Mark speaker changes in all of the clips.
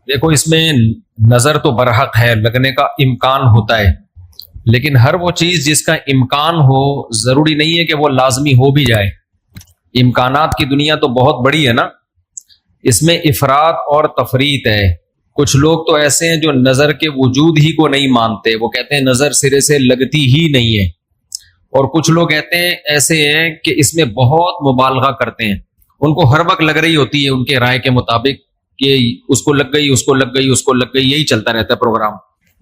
Speaker 1: دیکھو اس میں نظر تو برحق ہے، لگنے کا امکان ہوتا ہے، لیکن ہر وہ چیز جس کا امکان ہو ضروری نہیں ہے کہ وہ لازمی ہو بھی جائے۔ امکانات کی دنیا تو بہت بڑی ہے نا، اس میں افراط اور تفریط ہے۔ کچھ لوگ تو ایسے ہیں جو نظر کے وجود ہی کو نہیں مانتے، وہ کہتے ہیں نظر سرے سے لگتی ہی نہیں ہے، اور کچھ لوگ کہتے ہیں ایسے ہیں کہ اس میں بہت مبالغہ کرتے ہیں، ان کو ہر وقت لگ رہی ہوتی ہے ان کے رائے کے مطابق کہ اس کو لگ گئی، اس کو لگ گئی، اس کو لگ گئی، یہی چلتا رہتا ہے پروگرام۔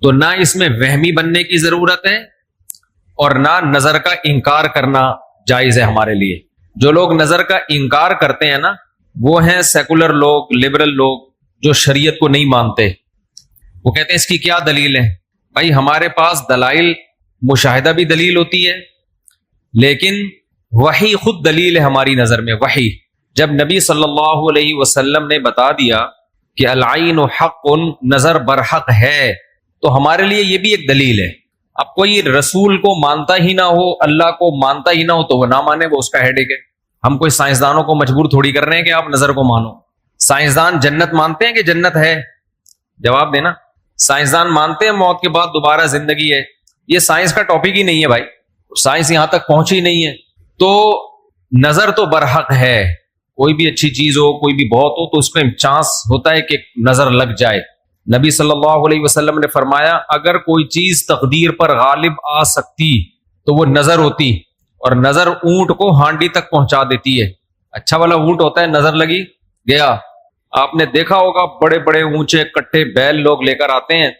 Speaker 1: تو نہ اس میں وہمی بننے کی ضرورت ہے اور نہ نظر کا انکار کرنا جائز ہے ہمارے لیے۔ جو لوگ نظر کا انکار کرتے ہیں نا، وہ ہیں سیکولر لوگ، لبرل لوگ جو شریعت کو نہیں مانتے۔ وہ کہتے ہیں اس کی کیا دلیل ہے؟ بھائی ہمارے پاس دلائل، مشاہدہ بھی دلیل ہوتی ہے، لیکن وحی خود دلیل ہے ہماری نظر میں۔ وحی جب نبی صلی اللہ علیہ وسلم نے بتا دیا کہ العین حق، نظر برحق ہے، تو ہمارے لیے یہ بھی ایک دلیل ہے۔ اب کوئی رسول کو مانتا ہی نہ ہو، اللہ کو مانتا ہی نہ ہو، تو وہ نہ مانے، وہ اس کا ہیڈیک ہے۔ ہم کوئی سائنسدانوں کو مجبور تھوڑی کر رہے ہیں کہ آپ نظر کو مانو۔ سائنسدان جنت مانتے ہیں کہ جنت ہے؟ جواب دینا۔ سائنسدان مانتے ہیں موت کے بعد دوبارہ زندگی ہے؟ یہ سائنس کا ٹاپک ہی نہیں ہے بھائی، سائنس یہاں تک پہنچی نہیں ہے۔ تو نظر تو برحق ہے، کوئی بھی اچھی چیز ہو، کوئی بھی بہت ہو، تو اس میں چانس ہوتا ہے کہ نظر لگ جائے۔ نبی صلی اللہ علیہ وسلم نے فرمایا اگر کوئی چیز تقدیر پر غالب آ سکتی تو وہ نظر ہوتی، اور نظر اونٹ کو ہانڈی تک پہنچا دیتی ہے۔ اچھا والا اونٹ ہوتا ہے، نظر لگی گیا۔ آپ نے دیکھا ہوگا بڑے بڑے اونچے کٹے بیل لوگ لے کر آتے ہیں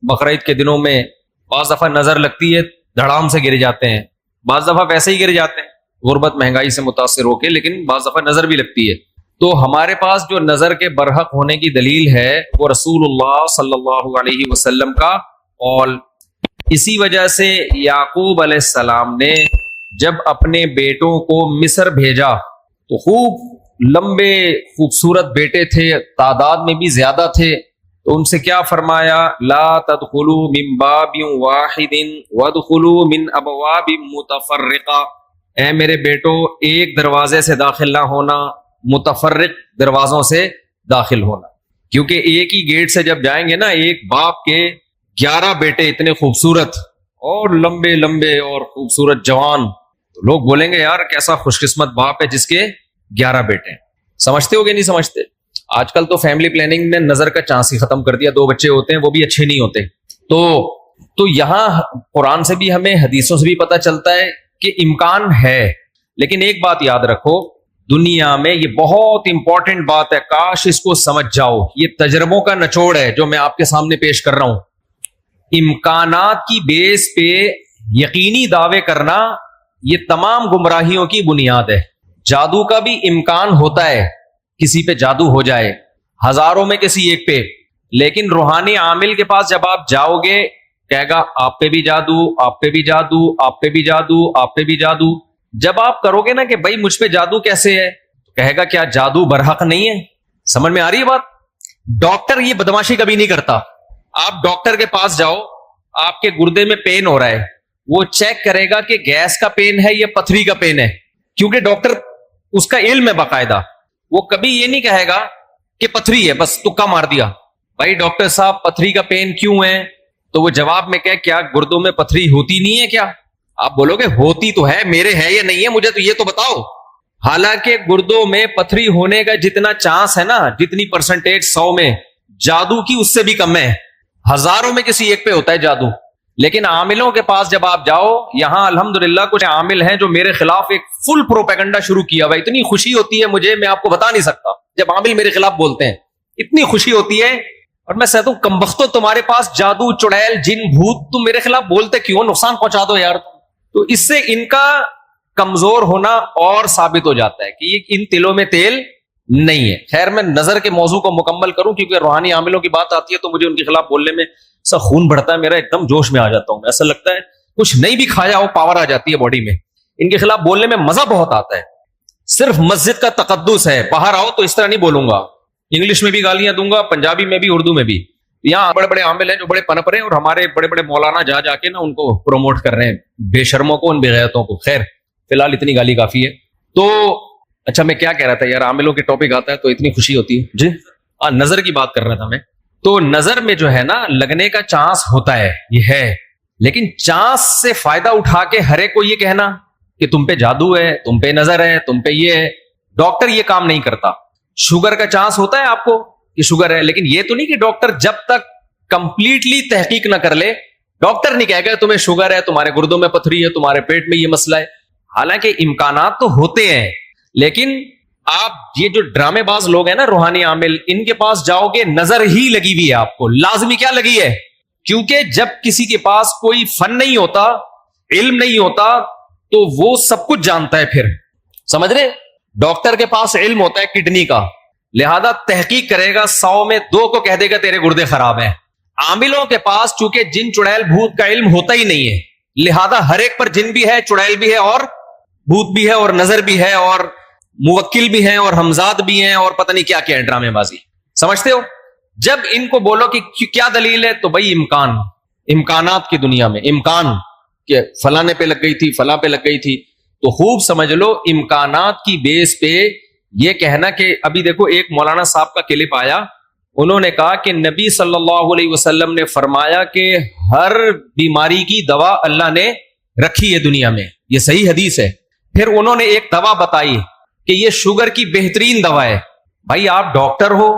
Speaker 1: بقرعید کے دنوں میں، بعض دفعہ نظر لگتی ہے دھڑام سے گر جاتے ہیں، بعض دفعہ ویسے ہی گر جاتے ہیں غربت مہنگائی سے متاثر ہو کے، لیکن بعض دفعہ نظر بھی لگتی ہے۔ تو ہمارے پاس جو نظر کے برحق ہونے کی دلیل ہے وہ رسول اللہ صلی اللہ علیہ وسلم کا قول۔ اسی وجہ سے یعقوب علیہ السلام نے جب اپنے بیٹوں کو مصر بھیجا تو خوب لمبے خوبصورت بیٹے تھے، تعداد میں بھی زیادہ تھے، تو ان سے کیا فرمایا؟ لا تدخلوا من باب واحد وادخلوا من ابواب متفرقہ۔ اے میرے بیٹو، ایک دروازے سے داخل نہ ہونا، متفرق دروازوں سے داخل ہونا، کیونکہ ایک ہی گیٹ سے جب جائیں گے نا، ایک باپ کے 11 بیٹے اتنے خوبصورت اور لمبے لمبے اور خوبصورت جوان، تو لوگ بولیں گے یار کیسا خوش قسمت باپ ہے جس کے 11 بیٹے ہیں۔ سمجھتے ہو کہ نہیں سمجھتے؟ آج کل تو فیملی پلاننگ نے نظر کا چانس ہی ختم کر دیا، 2 بچے ہوتے ہیں وہ بھی اچھے نہیں ہوتے۔ تو یہاں قرآن سے بھی ہمیں، حدیثوں سے بھی پتہ چلتا ہے کہ امکان ہے، لیکن ایک بات یاد رکھو، دنیا میں یہ بہت امپورٹنٹ بات ہے، کاش اس کو سمجھ جاؤ، یہ تجربوں کا نچوڑ ہے جو میں آپ کے سامنے پیش کر رہا ہوں۔ امکانات کی بیس پہ یقینی دعوے کرنا یہ تمام گمراہیوں کی بنیاد ہے۔ جادو کا بھی امکان ہوتا ہے، کسی پہ جادو ہو جائے، ہزاروں میں کسی ایک پہ، لیکن روحانی عامل کے پاس جب آپ جاؤ گے کہے گا آپ پہ بھی جادو، آپ پہ بھی جادو، آپ پہ بھی جادو، آپ پہ بھی جادو۔ جب آپ کرو گے نا کہ بھائی مجھ پہ جادو کیسے ہے، تو کہے گا کیا جادو برحق نہیں ہے؟ سمجھ میں آ رہی ہے بات؟ ڈاکٹر یہ بدماشی کبھی نہیں کرتا۔ آپ ڈاکٹر کے پاس جاؤ، آپ کے گردے میں پین ہو رہا ہے، وہ چیک کرے گا کہ گیس کا پین ہے یا پتھری کا پین ہے، کیونکہ ڈاکٹر اس کا علم ہے باقاعدہ۔ وہ کبھی یہ نہیں کہے گا کہ پتھری ہے بس تکا مار دیا، بھائی ڈاکٹر صاحب پتھری کا پین کیوں ہے؟ تو وہ جواب میں کہ کیا گردوں میں پتھری ہوتی نہیں ہے کیا؟ آپ بولو گے ہوتی تو ہے، میرے ہے یا نہیں ہے مجھے تو یہ تو بتاؤ۔ حالانکہ گردوں میں پتھری ہونے کا جتنا چانس ہے نا، جتنی پرسنٹیج 100 میں، جادو کی اس سے بھی کم ہے، ہزاروں میں کسی ایک پہ ہوتا ہے جادو۔ لیکن عاملوں کے پاس جب آپ جاؤ، یہاں الحمدللہ کچھ عامل ہیں جو میرے خلاف ایک فل پروپیگنڈا شروع کیا ہوا، اتنی خوشی ہوتی ہے مجھے، میں آپ کو بتا نہیں سکتا، جب عامل میرے خلاف بولتے ہیں اتنی خوشی ہوتی ہے، اور میں کہتا ہوں کمبختو تمہارے پاس جادو، چڑیل، جن، بھوت، تم میرے خلاف بولتے کیوں؟ نقصان پہنچا دو یار۔ تو اس سے ان کا کمزور ہونا اور ثابت ہو جاتا ہے کہ یہ ان تلوں میں تیل نہیں ہے۔ خیر میں نظر کے موضوع کو مکمل کروں، کیونکہ روحانی عاملوں کی بات آتی ہے تو مجھے ان کے خلاف بولنے میں سا خون بڑھتا ہے میرا، ایک دم جوش میں آ جاتا ہوں، ایسا لگتا ہے کچھ نہیں بھی کھایا ہو پاور آ جاتی ہے باڈی میں۔ ان کے خلاف بولنے میں مزہ بہت آتا ہے، صرف مسجد کا تقدس ہے، باہر آؤ تو اس طرح نہیں بولوں گا، انگلش میں بھی گالیاں دوں گا، پنجابی میں بھی، اردو میں بھی۔ یہاں بڑے بڑے عامل ہیں جو بڑے پنپ رہے ہیں، اور ہمارے بڑے بڑے مولانا جا جا کے نا ان کو پروموٹ کر رہے ہیں، بے شرموں کو، ان بے غیرتوں کو۔ خیر فی الحال اتنی گالی کافی ہے۔ تو اچھا میں کیا کہہ رہا تھا یار، عاملوں کے ٹاپک آتا ہے تو اتنی خوشی ہوتی ہے۔ جی نظر کی بات کر رہا تھا میں۔ تو نظر میں جو ہے نا لگنے کا چانس ہوتا ہے، یہ ہے، لیکن چانس سے فائدہ اٹھا کے ہر ایک کو یہ کہنا کہ تم پہ جادو ہے، تم پہ نظر ہے، تم پہ یہ ہے، ڈاکٹر یہ کام نہیں کرتا. شوگر کا چانس ہوتا ہے آپ کو کہ شوگر ہے، لیکن یہ تو نہیں کہ ڈاکٹر جب تک کمپلیٹلی تحقیق نہ کر لے ڈاکٹر نہیں کہے گا تمہیں شوگر ہے، تمہارے گردوں میں پتھری ہے، تمہارے پیٹ میں یہ مسئلہ ہے. حالانکہ امکانات تو ہوتے ہیں، لیکن آپ یہ جو ڈرامے باز لوگ ہیں نا روحانی عامل، ان کے پاس جاؤ گے نظر ہی لگی ہوئی ہے آپ کو. لازمی کیا لگی ہے؟ کیونکہ جب کسی کے پاس کوئی فن نہیں ہوتا، علم نہیں ہوتا، تو وہ سب کچھ جانتا ہے. پھر سمجھ رہے، ڈاکٹر کے پاس علم ہوتا ہے کڈنی کا، لہذا تحقیق کرے گا، 100 میں 2 کو کہہ دے گا تیرے گردے خراب ہیں. عاملوں کے پاس چونکہ جن چڑیل بھوت کا علم ہوتا ہی نہیں ہے، لہذا ہر ایک پر جن بھی ہے، چڑیل بھی ہے، اور بھوت بھی ہے، اور نظر بھی ہے، اور موکل بھی ہیں، اور حمزاد بھی ہیں، اور پتہ نہیں کیا کیا ہے، ڈرامے بازی. سمجھتے ہو؟ جب ان کو بولو کہ کیا دلیل ہے، تو بھائی امکانات کی دنیا میں امکان کہ فلانے پہ لگ گئی تھی، فلاں پہ لگ گئی تھی، تو خوب سمجھ لو امکانات کی بیس پہ یہ کہنا کہ ابھی دیکھو ایک مولانا صاحب کا کلپ آیا، انہوں نے کہا کہ نبی صلی اللہ علیہ وسلم نے فرمایا کہ ہر بیماری کی دوا اللہ نے رکھی ہے دنیا میں، یہ صحیح حدیث ہے. پھر انہوں نے ایک دوا بتائی کہ یہ شوگر کی بہترین دوا ہے. بھائی آپ ڈاکٹر ہو،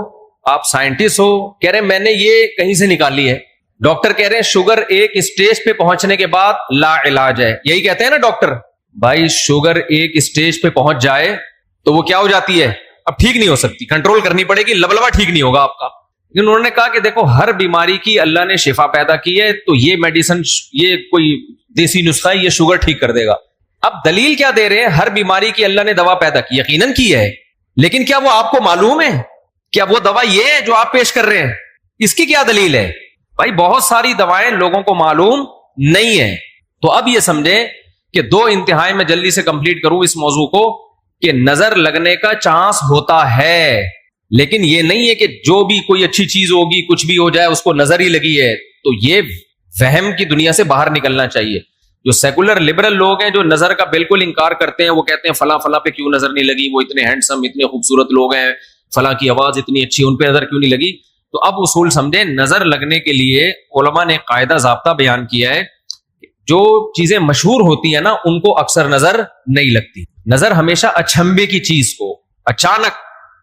Speaker 1: آپ سائنٹسٹ ہو، کہہ رہے میں نے یہ کہیں سے نکالی ہے. ڈاکٹر کہہ رہے ہیں شوگر ایک اسٹیج پہ پہنچنے کے بعد لا علاج ہے، یہی کہتے ہیں نا ڈاکٹر. بھائی شوگر ایک اسٹیج پہ پہنچ جائے تو وہ کیا ہو جاتی ہے، اب ٹھیک نہیں ہو سکتی، کنٹرول کرنی پڑے گی، لبلبا ٹھیک نہیں ہوگا آپ کا. لیکن انہوں نے کہا کہ دیکھو ہر بیماری کی اللہ نے شفا پیدا کی ہے، تو یہ میڈیسن، یہ کوئی دیسی نسخہ ہے، یہ شوگر ٹھیک کر دے گا. اب دلیل کیا دے رہے ہیں؟ ہر بیماری کی اللہ نے دوا پیدا کی، یقیناً کی ہے، لیکن کیا وہ آپ کو معلوم ہے؟ کیا وہ دوا یہ ہے جو آپ پیش کر رہے ہیں؟ اس کی کیا دلیل ہے؟ بھائی بہت ساری دوائیں لوگوں کو معلوم نہیں ہے. تو اب یہ سمجھیں کہ 2 انتہائی میں جلدی سے کمپلیٹ کروں اس موضوع کو، کہ نظر لگنے کا چانس ہوتا ہے، لیکن یہ نہیں ہے کہ جو بھی کوئی اچھی چیز ہوگی، کچھ بھی ہو جائے اس کو نظر ہی لگی ہے. تو یہ وہم کی دنیا سے باہر نکلنا چاہیے. جو سیکولر لبرل لوگ ہیں جو نظر کا بالکل انکار کرتے ہیں، وہ کہتے ہیں فلاں فلاں پہ کیوں نظر نہیں لگی، وہ اتنے ہینڈسم، اتنے خوبصورت لوگ ہیں، فلاں کی آواز اتنی اچھی، ان پہ نظر کیوں نہیں لگی. تو اب اصول سمجھیں، نظر لگنے کے لیے علماء نے قاعدہ ضابطہ بیان کیا ہے، جو چیزیں مشہور ہوتی ہیں نا ان کو اکثر نظر نہیں لگتی. نظر ہمیشہ اچھمبے کی چیز کو، اچانک،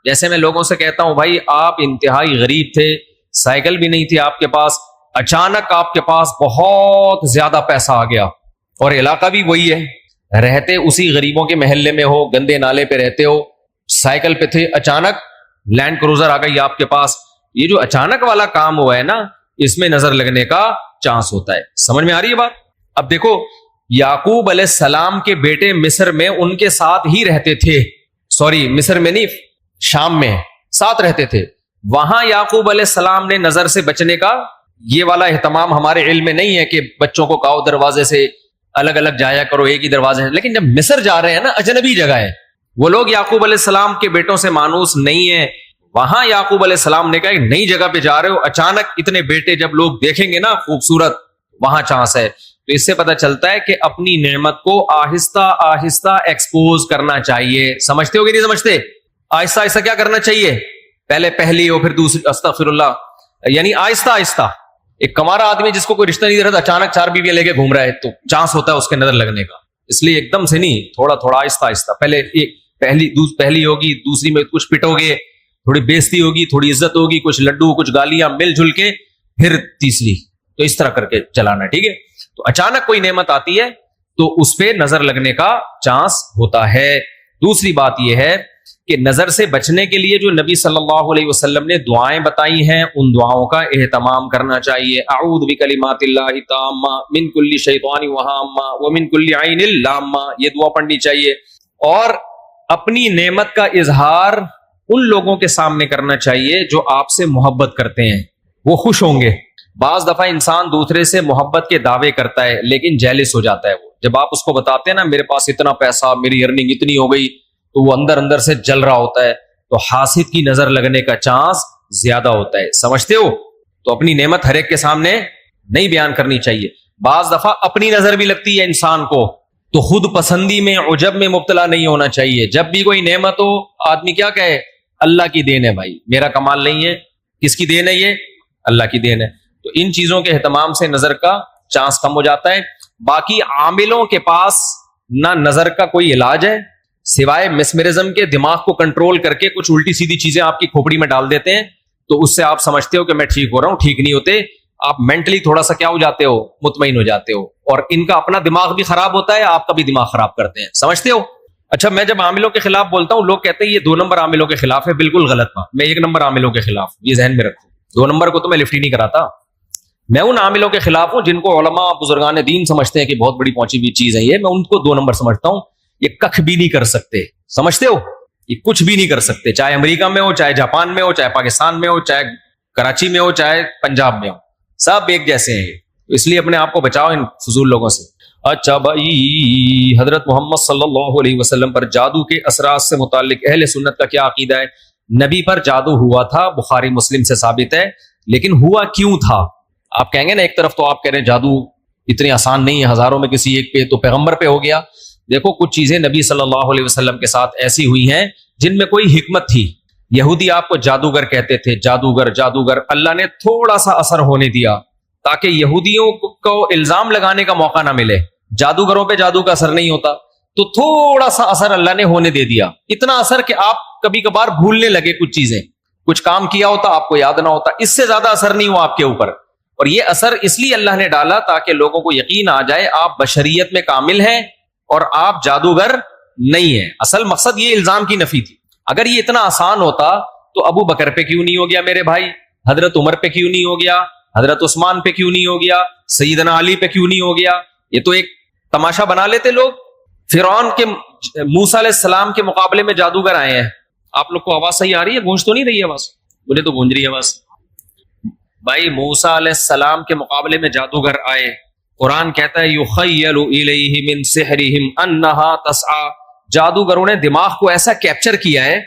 Speaker 1: جیسے میں لوگوں سے کہتا ہوں بھائی آپ انتہائی غریب تھے، سائیکل بھی نہیں تھی آپ کے پاس، اچانک آپ کے پاس بہت زیادہ پیسہ آ گیا، اور علاقہ بھی وہی ہے، رہتے اسی غریبوں کے محلے میں ہو، گندے نالے پہ رہتے ہو، سائیکل پہ تھے، اچانک لینڈ کروزر آ گئی آپ کے پاس. یہ جو اچانک والا کام ہوا ہے نا، اس میں نظر لگنے کا چانس ہوتا ہے. سمجھ میں آ رہی ہے بات؟ اب دیکھو یعقوب علیہ السلام کے بیٹے مصر میں ان کے ساتھ ہی رہتے تھے، سوری مصر میں نہیں، شام میں ساتھ رہتے تھے. وہاں یعقوب علیہ السلام نے نظر سے بچنے کا یہ والا اہتمام ہمارے علم میں نہیں ہے کہ بچوں کو کہو دروازے سے الگ الگ جایا کرو، ایک ہی دروازے. لیکن جب مصر جا رہے ہیں نا، اجنبی جگہ ہے، وہ لوگ یعقوب علیہ السلام کے بیٹوں سے مانوس نہیں ہے. وہاں یعقوب علیہ السلام نے کہا ایک نئی جگہ پہ جا رہے ہو، اچانک اتنے بیٹے جب لوگ دیکھیں گے نا خوبصورت، وہاں چانس ہے. تو اس سے پتہ چلتا ہے کہ اپنی نعمت کو آہستہ آہستہ ایکسپوز کرنا چاہیے. سمجھتے ہو کہ نہیں سمجھتے؟ آہستہ آہستہ کیا کرنا چاہیے؟ پہلے پہلی ہو، پھر دوسری، استغفر اللہ، یعنی آہستہ آہستہ. ایک کمارا آدمی جس کو کوئی رشتہ نہیں دے رہا، اچانک 4 بیویاں لے کے گھوم رہا ہے، تو چانس ہوتا ہے اس کے نظر لگنے کا. اس لیے ایک دم سے نہیں، تھوڑا تھوڑا آہستہ آہستہ. پہلے ایک پہلی ہوگی، دوسری میں کچھ پٹو گے، تھوڑی بےزتی ہوگی، تھوڑی عزت ہوگی، کچھ لڈو، کچھ گالیاں مل جل کے، پھر تیسری. تو اس طرح کر کے چلانا، ٹھیک ہے؟ تو اچانک کوئی نعمت آتی ہے تو اس پہ نظر لگنے کا چانس ہوتا ہے. دوسری بات یہ ہے کہ نظر سے بچنے کے لیے جو نبی صلی اللہ علیہ وسلم نے دعائیں بتائی ہیں، ان دعاؤں کا اہتمام کرنا چاہیے. اعوذ بکلمات اللہ التامہ من کل شیطان وہامہ ومن کل عین لامہ، یہ دعا پڑھنی چاہیے. اور اپنی نعمت کا اظہار ان لوگوں کے سامنے کرنا چاہیے جو آپ سے محبت کرتے ہیں، وہ خوش ہوں گے. بعض دفعہ انسان دوسرے سے محبت کے دعوے کرتا ہے لیکن جیلس ہو جاتا ہے. وہ جب آپ اس کو بتاتے ہیں نا میرے پاس اتنا پیسہ، میری ارننگ اتنی ہو گئی، تو وہ اندر اندر سے جل رہا ہوتا ہے. تو حاسد کی نظر لگنے کا چانس زیادہ ہوتا ہے. سمجھتے ہو؟ تو اپنی نعمت ہر ایک کے سامنے نہیں بیان کرنی چاہیے. بعض دفعہ اپنی نظر بھی لگتی ہے انسان کو، تو خود پسندی میں، عجب میں مبتلا نہیں ہونا چاہیے. جب بھی کوئی نعمت ہو، آدمی کیا کہے؟ اللہ کی دین ہے بھائی، میرا کمال نہیں ہے. کس کی دین ہے یہ؟ اللہ کی دین ہے. تو ان چیزوں کے اہتمام سے نظر کا چانس کم ہو جاتا ہے. باقی عاملوں کے پاس نہ نظر کا کوئی علاج ہے سوائے مسمرزم کے. دماغ کو کنٹرول کر کے کچھ الٹی سیدھی چیزیں آپ کی کھوپڑی میں ڈال دیتے ہیں, تو اس سے آپ سمجھتے ہو کہ میں ٹھیک ہو رہا ہوں. ٹھیک نہیں ہوتے, آپ مینٹلی تھوڑا سا کیا ہو جاتے ہو, مطمئن ہو جاتے ہو, اور ان کا اپنا دماغ بھی خراب ہوتا ہے, آپ کا بھی دماغ خراب کرتے ہیں. سمجھتے ہو؟ اچھا, میں جب عاملوں کے خلاف بولتا ہوں لوگ کہتے ہیں یہ 2 نمبر عاملوں کے خلاف ہے. بالکل غلط بات. میں 1 نمبر عاملوں کے خلاف, یہ ذہن میں رکھو. 2 نمبر کو تو میں لفٹ ہی نہیں کراتا. میں ان عاملوں کے خلاف ہوں جن کو علماء بزرگان دین سمجھتے ہیں کہ بہت بڑی پہنچی ہوئی چیز ہے یہ. میں ان کو 2 نمبر سمجھتا ہوں. یہ کخ بھی نہیں کر سکتے. سمجھتے ہو؟ یہ کچھ بھی نہیں کر سکتے, چاہے امریکہ میں ہو, چاہے جاپان میں ہو, چاہے پاکستان میں ہو, چاہے کراچی میں ہو, چاہے پنجاب میں ہو, سب ایک جیسے ہیں. اس لیے اپنے آپ کو بچاؤ ان فضول لوگوں سے. اچھا بھائی, حضرت محمد صلی اللہ علیہ وسلم پر جادو کے اثرات سے متعلق اہل سنت کا کیا عقیدہ ہے؟ نبی پر جادو ہوا تھا, بخاری مسلم سے ثابت ہے, لیکن ہوا کیوں تھا؟ آپ کہیں گے نا ایک طرف تو آپ کہہ رہے ہیں جادو اتنی آسان نہیں ہے, ہزاروں میں کسی ایک پہ, تو پیغمبر پہ ہو گیا. دیکھو کچھ چیزیں نبی صلی اللہ علیہ وسلم کے ساتھ ایسی ہوئی ہیں جن میں کوئی حکمت تھی. یہودی آپ کو جادوگر کہتے تھے, جادوگر جادوگر. اللہ نے تھوڑا سا اثر ہونے دیا تاکہ یہودیوں کو الزام لگانے کا موقع نہ ملے. جادوگروں پہ جادو کا اثر نہیں ہوتا, تو تھوڑا سا اثر اللہ نے ہونے دے دیا. اتنا اثر کہ آپ کبھی کبھار بھولنے لگے کچھ چیزیں, کچھ کام کیا ہوتا آپ کو یاد نہ ہوتا. اس سے زیادہ اثر نہیں ہوا آپ کے اوپر. اور یہ اثر اس لیے اللہ نے ڈالا تاکہ لوگوں کو یقین آ جائے آپ بشریت میں کامل ہیں اور آپ جادوگر نہیں ہیں. اصل مقصد یہ الزام کی نفی تھی. اگر یہ اتنا آسان ہوتا تو ابو بکر پہ کیوں نہیں ہو گیا میرے بھائی, حضرت عمر پہ کیوں نہیں ہو گیا, حضرت عثمان پہ کیوں نہیں ہو گیا, سیدنا علی پہ کیوں نہیں ہو گیا؟ یہ تو ایک تماشا بنا لیتے لوگ. فرعون کے موسیٰ علیہ السلام کے مقابلے میں جادوگر آئے ہیں. آپ لوگ کو آواز صحیح آ رہی ہے؟ گونج تو نہیں رہی ہے آواز؟ مجھے تو گونج رہی ہے آواز. بھائی موسیٰ علیہ السلام کے مقابلے میں جادوگر آئے. قرآن کہتا ہے یخیل الیہ من سحرہم انہا تسعی. جادوگروں نے دماغ کو ایسا کیپچر کیا ہے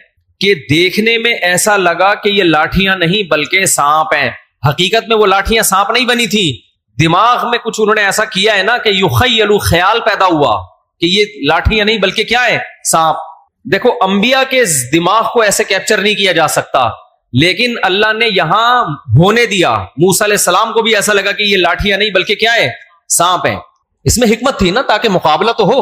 Speaker 1: کہ دیکھنے میں ایسا لگا کہ یہ لاٹھیاں نہیں بلکہ سانپ ہیں. حقیقت میں وہ لاٹھیاں سانپ نہیں بنی تھی, دماغ میں کچھ انہوں نے ایسا کیا ہے نا کہ یخیل, خیال پیدا ہوا کہ یہ لاٹھیاں نہیں بلکہ کیا ہے, سانپ. دیکھو انبیاء کے دماغ کو ایسے کیپچر نہیں کیا جا سکتا, لیکن اللہ نے یہاں ہونے دیا. موسیٰ علیہ السلام کو بھی ایسا لگا کہ یہ لاٹھیاں نہیں بلکہ کیا ہے, سانپ ہیں. اس میں حکمت تھی نا تاکہ مقابلہ تو ہو.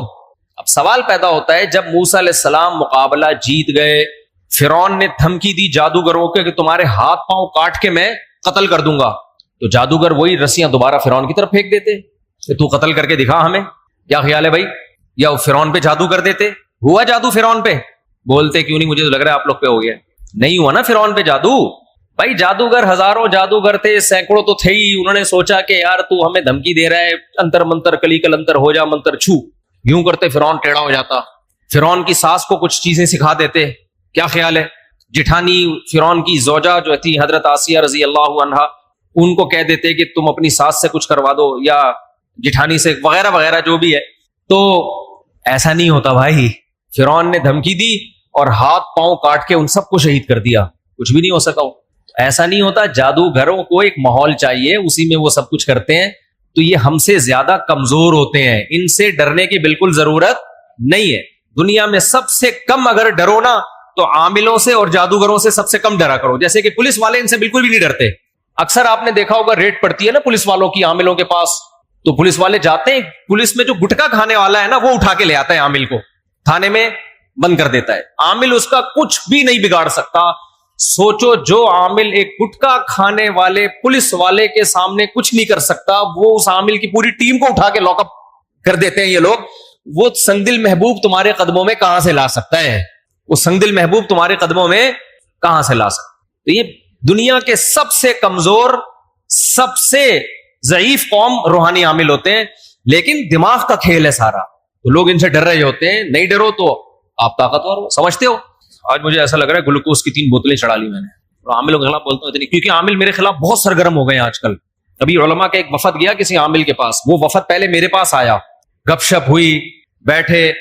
Speaker 1: اب سوال پیدا ہوتا ہے جب موسیٰ علیہ السلام مقابلہ جیت گئے, فرعون نے دھمکی دی جادوگروں کے کہ تمہارے ہاتھ پاؤں کاٹ کے میں قتل کر دوں گا, تو جادوگر وہی رسیاں دوبارہ فرعون کی طرف پھینک دیتے کہ تو قتل کر کے دکھا ہمیں. کیا خیال ہے بھائی؟ یا فرعون پہ جادو کر دیتے. ہوا جادو فرعون پہ؟ بولتے کیوں نہیں, مجھے تو لگ رہا ہے آپ لوگ پہ ہو گیا. نہیں ہوا نا فرعون پہ جادو. بھائی جادوگر ہزاروں جادوگر تھے, سینکڑوں تو تھے ہی. انہوں نے سوچا کہ یار تو ہمیں دھمکی دے رہا ہے, انتر منتر کلی کل انتر ہو جا منتر چھو, یوں کرتے فرعون ٹیڑھا ہو جاتا. فرعون کی ساس کو کچھ چیزیں سکھا دیتے. کیا خیال ہے؟ جٹھانی فرعون کی زوجہ جو تھی حضرت آسیہ رضی اللہ عنہا, ان کو کہہ دیتے کہ تم اپنی ساس سے کچھ کروا دو یا جٹھانی سے, وغیرہ وغیرہ جو بھی ہے. تو ایسا نہیں ہوتا بھائی. فرعون نے دھمکی دی اور ہاتھ پاؤں کاٹ کے ان سب کو شہید کر دیا, کچھ بھی نہیں ہو سکا. ایسا نہیں ہوتا. جادوگروں کو ایک ماحول چاہیے, اسی میں وہ سب کچھ کرتے ہیں. تو یہ ہم سے زیادہ کمزور ہوتے ہیں, ان سے ڈرنے کی بالکل ضرورت نہیں ہے. دنیا میں سب سے کم اگر ڈرو نا تو عاملوں سے اور جادوگروں سے سب سے کم ڈرا کرو. جیسے کہ پولیس والے ان سے بالکل بھی نہیں ڈرتے. اکثر آپ نے دیکھا ہوگا ریڈ پڑتی ہے نا پولیس والوں کی عاملوں کے پاس, تو پولیس والے جاتے ہیں, پولیس میں جو گٹکا کھانے والا ہے نا وہ اٹھا کے لے آتا ہے عامل کو, تھانے میں بند کر دیتا ہے. عامل اس کا کچھ بھی نہیں بگاڑ سکتا. سوچو جو عامل ایک گٹکا کھانے والے پولیس والے کے سامنے کچھ نہیں کر سکتا, وہ اس عامل کی پوری ٹیم کو اٹھا کے لاک اپ کر دیتے ہیں یہ لوگ. وہ سنگدل محبوب تمہارے قدموں میں کہاں سے لا سکتا ہے؟ وہ سنگدل محبوب تمہارے قدموں میں کہاں سے لا سکتا؟ تو یہ دنیا کے سب سے کمزور, سب سے ضعیف قوم روحانی عامل ہوتے ہیں, لیکن دماغ کا کھیل ہے سارا. تو لوگ ان سے ڈر رہے ہوتے ہیں. نہیں ڈرو تو آپ طاقتور ہو. سمجھتے ہو؟ آج مجھے ایسا لگ رہا ہے گلوکوز کی 3 بوتلیں چڑھا لی میں نے. اور عاملوں کے خلاف بولتا ہوں اتنی, کیونکہ عامل میرے خلاف بہت سرگرم ہو گئے ہیں آج کل. ابھی علماء کا ایک وفد گیا کسی عامل کے پاس, وہ وفد پہلے میرے پاس آیا, گپ شپ ہوئی, بیٹھے,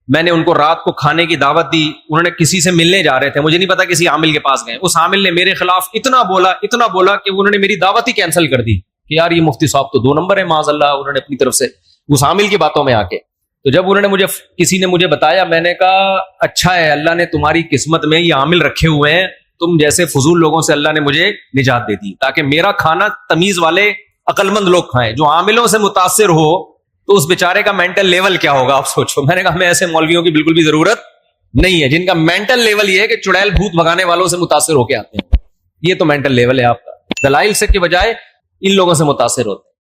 Speaker 1: میں نے ان کو رات کو کھانے کی دعوت دی. انہوں نے کسی سے ملنے جا رہے تھے, مجھے نہیں پتا کسی عامل کے پاس گئے. اس عامل نے میرے خلاف اتنا بولا کہ انہوں نے میری دعوت ہی کینسل کر دی کہ یار یہ مفتی صاحب تو 2 نمبر ہے معاذ اللہ. انہوں نے اپنی طرف سے اس عامل کی باتوں میں آ کے, تو جب انہوں نے کسی نے مجھے بتایا, میں نے کہا اچھا ہے اللہ نے تمہاری قسمت میں یہ عامل رکھے ہوئے ہیں, تم جیسے فضول لوگوں سے اللہ نے مجھے نجات دے دی تاکہ میرا کھانا تمیز والے عقل مند لوگ کھائیں. جو عاملوں سے متاثر ہو تو اس بیچارے کا مینٹل لیول کیا ہوگا آپ سوچو. میں نے کہا ہمیں ایسے مولویوں کی بالکل بھی ضرورت نہیں ہے جن کا مینٹل لیول یہ ہے کہ چڑیل بھوت بھگانے والوں سے متاثر ہو کے آتے ہیں. یہ تو مینٹل لیول ہے آپ کا. دلائل سے کے بجائے ان لوگوں سے متاثر ہوتے ہیں.